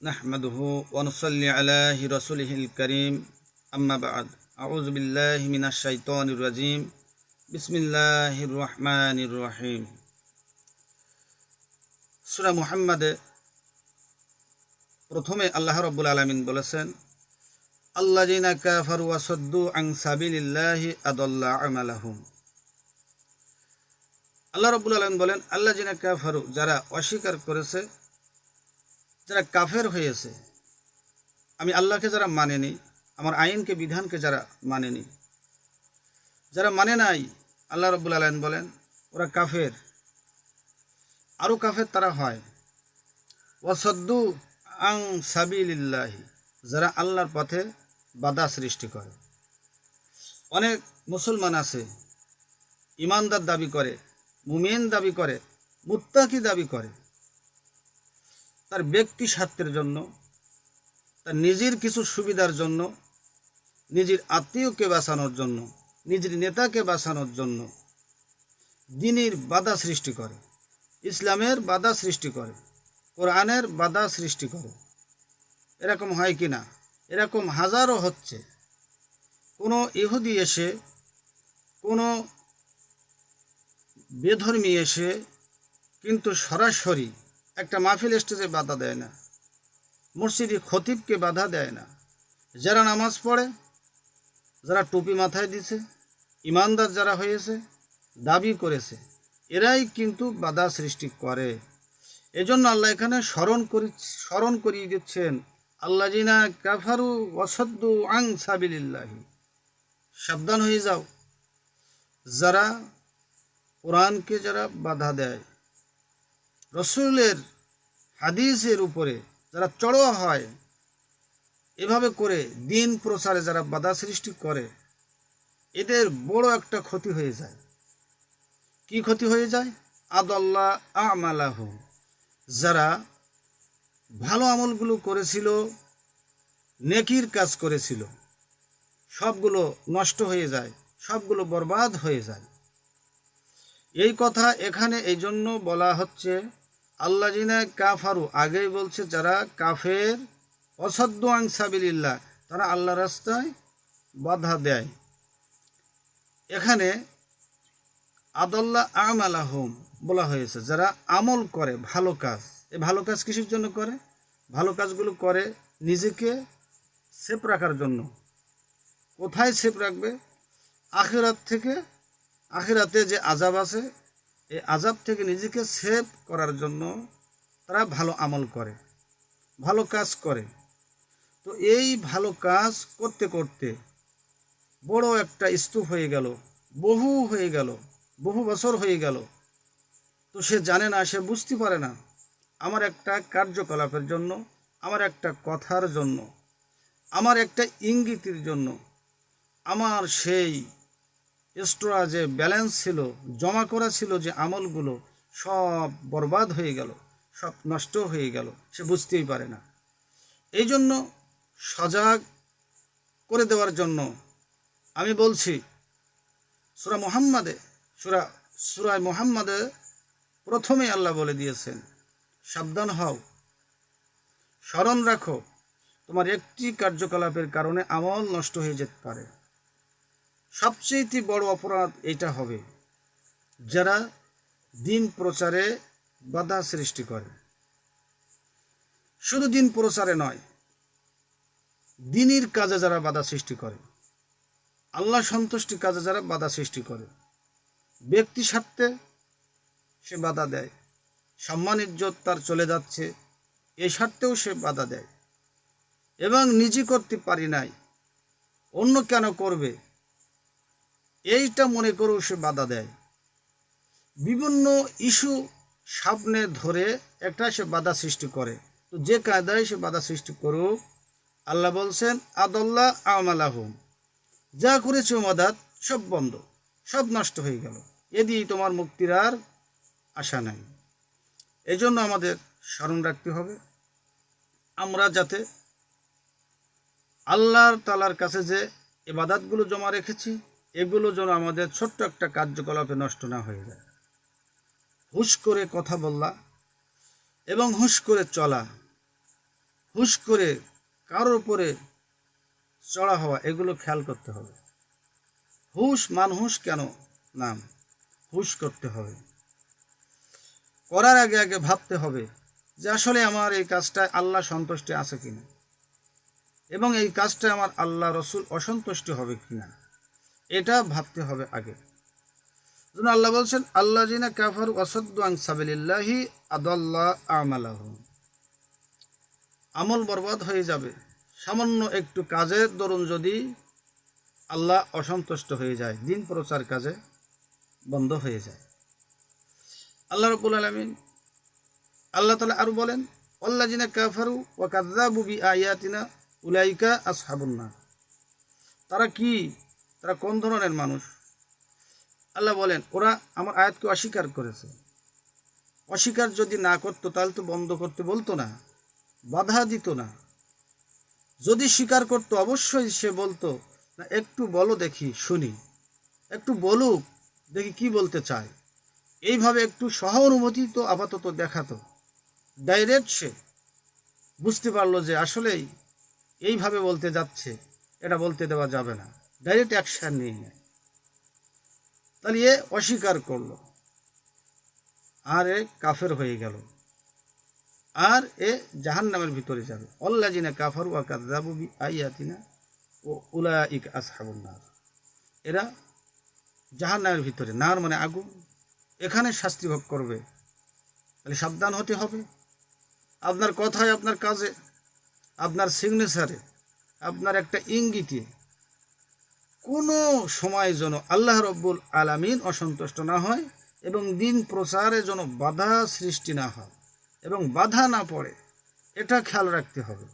نحمده ونصلي على رسوله الكريم أما بعد أعوذ بالله من الشيطان الرجيم بسم الله الرحمن الرحيم সূরা মুহাম্মাদে প্রথমে আল্লাহ রাব্বুল আলামিন বলেছেন আল্লাযিনা কাফারু ওয়া সাদ্দু আন সাবিলিল্লাহি আদাল্লা আমালাহুম। আল্লাহ রাব্বুল আলামিন বলেন আল্লাযিনা কাফারু, যারা অস্বীকার করেছে, যারা কাফের হয়েছে, আমি আল্লাহকে যারা মানেনি, আমার আইনকে বিধানকে যারা মানেনি, যারা মানে নাই, আল্লাহ রাব্বুল আলামিন বলেন ওরা কাফের। আরও কাফের তারা হয় ওয়াসাদ্দু আন সাবিলিল্লাহি, যারা আল্লাহর পথে বাধা সৃষ্টি করে। অনেক মুসলমান আছে, ইমানদার দাবি করে, মুমিন দাবি করে, মুত্তাকি দাবি করে, তার ব্যক্তি স্বার্থের জন্য, তার নিজের কিছু সুবিধার জন্য, নিজের আত্মীয়কে বাঁচানোর জন্য, নিজের নেতাকে বাঁচানোর জন্য দ্বীনের বাধা সৃষ্টি করে, ইসলামের বাধা সৃষ্টি করে, কোরআনের বাধা সৃষ্টি করে। এরকম হয় কি না? এরকম হাজারো হচ্ছে। কোনো ইহুদি এসে, কোনো বেধর্মী এসে কিন্তু সরাসরি একটা মাহফিল স্টেজে বাধা দেয় না, মসজিদে খতিবকে বাধা দেয় না। যারা নামাজ পড়ে, যারা টুপি মাথায় দিছে, ইমানদার যারা হয়েছে, দাবি করেছে, এরাই কিন্তু বাধা সৃষ্টি করে। এজন্য আল্লাহ এখানে স্মরণ করিয়ে দিচ্ছেন আল্লাযিনা কাফারু ওয়াসাদ্দু আন সাবিলিল্লাহি। সাবধান হয়ে যাও, যারা কোরআনকে যারা বাধা দেয়, রসুলের হাদিসের উপরে যারা চড়োয়া হয়, এভাবে করে দ্বীন প্রচারে যারা বাধা সৃষ্টি করে, এদের বড় একটা ক্ষতি হয়ে যায়। কি ক্ষতি হয়ে যায়? আদাল্লা আমালাহুম, যারা ভালো আমলগুলো করেছিল, নেকির কাজ করেছিল, সবগুলো নষ্ট হয়ে যায়, সবগুলো বরবাদ হয়ে যায়। এই কথা এখানে এই জন্য বলা হচ্ছে আল্লাযিনা কাফারু, আগেই বলছে যারা কাফের, অসাদ্দু আন সাবিলিল্লাহ, তারা আল্লাহ রাস্তায় বাধা দেয়। এখানে আদাল্লা আমালাহুম বলা হয়েছে, যারা আমল করে ভালো কাজ। এই ভালো কাজ কিসের জন্য করে? ভালো কাজগুলো করে নিজেকে সেফ রাখার জন্য। কোথায় সেফ রাখবে? আখিরাত থেকে। আখিরাতে যে আযাব আছে, এই আযাব থেকে নিজেকে সেভ করার জন্য তারা ভালো আমল করে, ভালো কাজ করে। তো এই ভালো কাজ করতে করতে বড় একটা স্তূপ হয়ে গেল, বহু বছর হয়ে গেল। তো সে জানে না, সে বুঝতে পারে না, আমার একটা কার্যকলাপের জন্য, আমার একটা কথার জন্য, আমার একটা ইঙ্গিতের জন্য, আমার সেই এক্সট্রা যে ব্যালেন্স ছিল, জমা করা ছিল যে আমলগুলো, সব বরবাদ হয়ে গেল, সব নষ্ট হয়ে গেল। সে বুঝতেই পারে না। এই জন্য সজাগ করে দেওয়ার জন্য আমি বলছি, সূরা মুহাম্মাদে প্রথমে আল্লাহ বলে দিয়েছেন সাবধান হও, স্মরণ রাখো, তোমার একটি কার্যকলাপের কারণে আমল নষ্ট হয়ে যেতে পারে। সবচেয়ে বড় অপরাধ এটা হবে যারা দ্বীন প্রচারে বাধা সৃষ্টি করে। শুধু দ্বীন প্রচারে নয়, দ্বীনের কাজে যারা বাধা সৃষ্টি করে, আল্লাহ সন্তুষ্টি কাজে যারা বাধা সৃষ্টি করে, ব্যক্তি স্বার্থে সে বাধা দেয়, সম্মান ইজ্জত তার চলে যাচ্ছে, এই স্বার্থেও সে বাধা দেয়, এবং নিজে করতে পারি নাই, অন্য কেন করবে, এইটা মনে করেও সে বাধা দেয়। বিভিন্ন ইস্যু সামনে ধরে একটা সে বাধা সৃষ্টি করে। তো যে কায়দায় সে বাধা সৃষ্টি করুক, আল্লাহ বলছেন আদাল্লা আমালাহুম, যা করেছে মাদাত সব বন্ধ, সব নষ্ট হয়ে গেল, এ দিয়েই তোমার মুক্তির আর আশা নাই। এই জন্য আমাদের স্মরণ রাখতে হবে, আমরা যাতে আল্লাহর তাআলার কাছে যে ইবাদতগুলো জমা রেখেছি, এগুলো যেন আমাদের ছোট্ট একটা কার্যকলাপে নষ্ট না হয়ে যায়। হুশ করে কথা বলা এবং হুশ করে চলা, হুশ করে কারোর উপরে চড়া হওয়া, এগুলো খেয়াল করতে হবে। হুশ মানহুস কেন নাম, হুশ করতে হবে। করার আগে আগে ভাবতে হবে যে আসলে আমার এই কাজটায় আল্লাহ সন্তুষ্টি আছে কিনা, এবং এই কাজটা আমার আল্লাহ রসুল অসন্তুষ্টি হবে কিনা, এটা ভাবতে হবে আগে। আল্লাহ বলছেন, আল্লাহ জিনা কাফার ওয়াসাদ্দু আন সাবিলিল্লাহি আদাল্লাহ আমালাহুম, আমল বরবাদ হয়ে যাবে সামান্য একটু কাজের দরুন যদি আল্লাহ অসন্তুষ্ট হয়ে যায়, দিন প্রচার কাজে বন্ধ হয়ে যায়। আল্লাহ রাব্বুল আলামিন আল্লাহ তাআলা আরো বলেন, আল্লাযিনা কাফারু ওয়া কাযযাবু বিআয়াতিনা উলাইকা আসহাবুন নার। তারা কি, তারা কোন ধরনের মানুষ? আল্লাহ বলেন, ওরা আমার আয়াতকে অস্বীকার করেছে। অস্বীকার যদি না করতো তাহলে তো বন্ধ করতে বলতো না, বাধা দিত না। যদি স্বীকার করতো অবশ্যই সে বলতো, না একটু বলো দেখি শুনি, একটু বলুক দেখি কি বলতে চায়। এইভাবে একটু সহানুভূতি তো আপাতত দেখাতো। ডাইরেক্ট সে বুঝতে পারলো যে আসলেই এইভাবে বলতে যাচ্ছে, এটা বলতে দেওয়া যাবে না, ডাইরেক্ট অ্যাকশান নিয়ে নেয়। তাহলে এ অস্বীকার করলো আর এ কাফের হয়ে গেল, আর এ জাহান্নামের ভিতরে যাবে। আল্লাযিনা কাফারু ওয়া কাযযাবু বিআয়াতিনা ও উলাইকা আসহাবুন নার, এরা জাহান্নামের ভিতরে, নার মানে আগুন, এখানে শাস্তি ভোগ করবে। তাহলে সাবধান হতে হবে। আপনার কথায়, আপনার কাজে, আপনার সিগনেচারে, আপনার একটা ইঙ্গিতে কোনো সময় যেন আল্লাহ রব্বুল আলামিন অসন্তুষ্ট না হয়, এবং দিন প্রচারে যেন বাধা সৃষ্টি না হয় এবং বাধা না পড়ে, এটা খেয়াল রাখতে হবে।